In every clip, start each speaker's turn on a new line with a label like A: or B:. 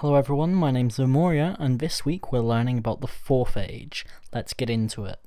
A: Hello everyone, my name's Zamoria, and this week we're learning about the 4th Age. Let's get into it.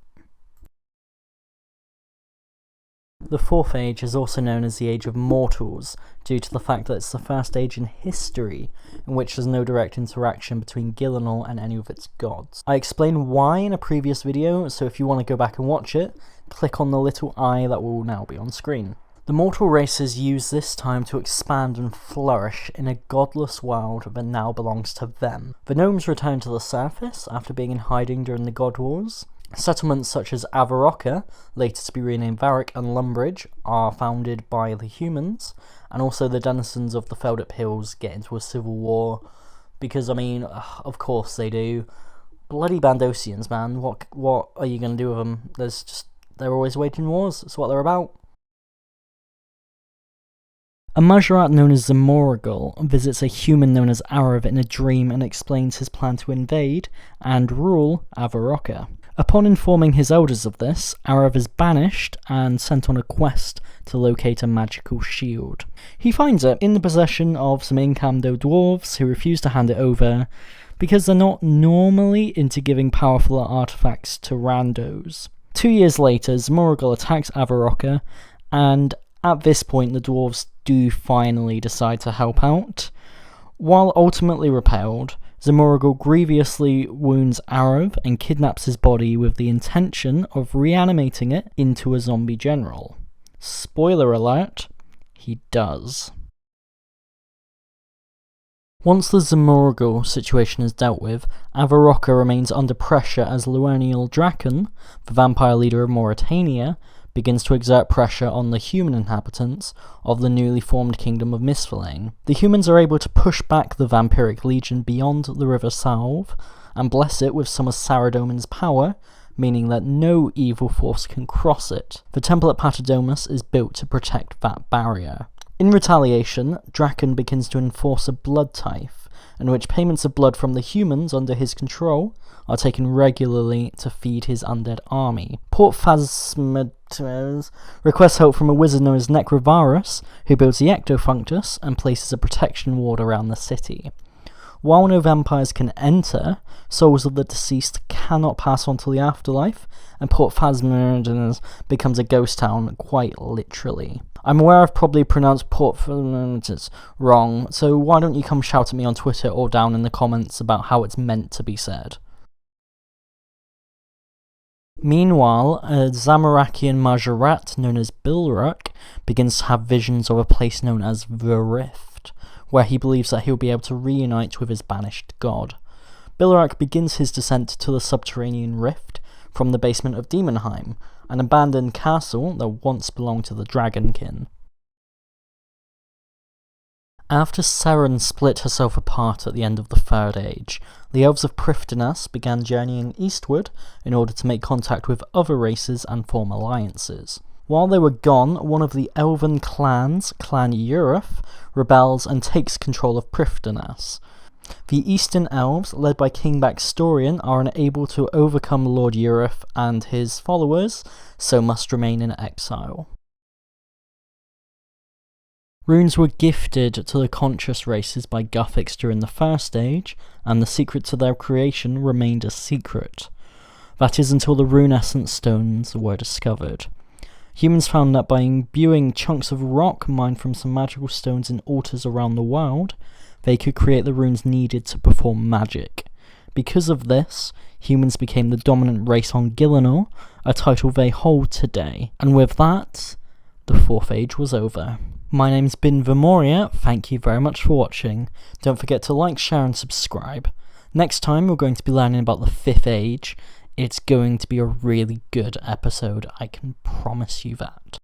A: The 4th Age is also known as the Age of Mortals, due to the fact that it's the first age in history in which there's no direct interaction between Gillinor and any of its gods. I explained why in a previous video, so if you want to go back and watch it, click on the little eye that will now be on screen. The mortal races use this time to expand and flourish in a godless world that now belongs to them. The gnomes return to the surface after being in hiding during the God Wars. Settlements such as Avarrocka, later to be renamed Varric, and Lumbridge are founded by the humans, and also the denizens of the Feldip Hills get into a civil war, because, I mean, of course they do. Bloody Bandosians, man, what are you going to do with them? They're always waging wars, that's what they're about. A Majorat known as Zemouregal visits a human known as Arav in a dream and explains his plan to invade and rule Avarrocka. Upon informing his elders of this, Arav is banished and sent on a quest to locate a magical shield. He finds it in the possession of some Incando dwarves who refuse to hand it over because they're not normally into giving powerful artifacts to randos. 2 years later, Zemouregal attacks Avarrocka, and at this point the dwarves do finally decide to help out. While ultimately repelled, Zemouregal grievously wounds Arav and kidnaps his body with the intention of reanimating it into a zombie general. Spoiler alert, he does. Once the Zemouregal situation is dealt with, Avarrocka remains under pressure as Luernial Draken, the vampire leader of Mauritania, begins to exert pressure on the human inhabitants of the newly formed kingdom of Misthalane. The humans are able to push back the vampiric legion beyond the River Salve and bless it with some of Saradomin's power, meaning that no evil force can cross it. The temple at Patadomus is built to protect that barrier. In retaliation, Draken begins to enforce a blood tithe, in which payments of blood from the humans under his control are taken regularly to feed his undead army. Port Phasmatos requests help from a wizard known as Necrovarus, who builds the Ectofunctus and places a protection ward around the city. While no vampires can enter, souls of the deceased cannot pass on to the afterlife, and Port Phasmatos becomes a ghost town, quite literally. I'm aware I've probably pronounced Port Phasmatos wrong, so why don't you come shout at me on Twitter or down in the comments about how it's meant to be said. Meanwhile, a Zamorakian Majorat known as Bilruk begins to have visions of a place known as the Rift, where he believes that he'll be able to reunite with his banished god. Bilruk begins his descent to the subterranean rift from the basement of Demonheim, an abandoned castle that once belonged to the Dragonkin. After Seren split herself apart at the end of the Third Age, the elves of Prifddinas began journeying eastward in order to make contact with other races and form alliances. While they were gone, one of the elven clans, Clan Urith, rebels and takes control of Prifddinas. The Eastern Elves, led by King Baxtorian, are unable to overcome Lord Urith and his followers, so must remain in exile. Runes were gifted to the conscious races by Guthics during the First Age, and the secret to their creation remained a secret. That is until the rune essence stones were discovered. Humans found that by imbuing chunks of rock mined from some magical stones in altars around the world, they could create the runes needed to perform magic. Because of this, humans became the dominant race on Gillinor, a title they hold today. And with that, the 4th Age was over. My name's been Vamoria, thank you very much for watching. Don't forget to like, share and subscribe. Next time we're going to be learning about the 5th Age. It's going to be a really good episode, I can promise you that.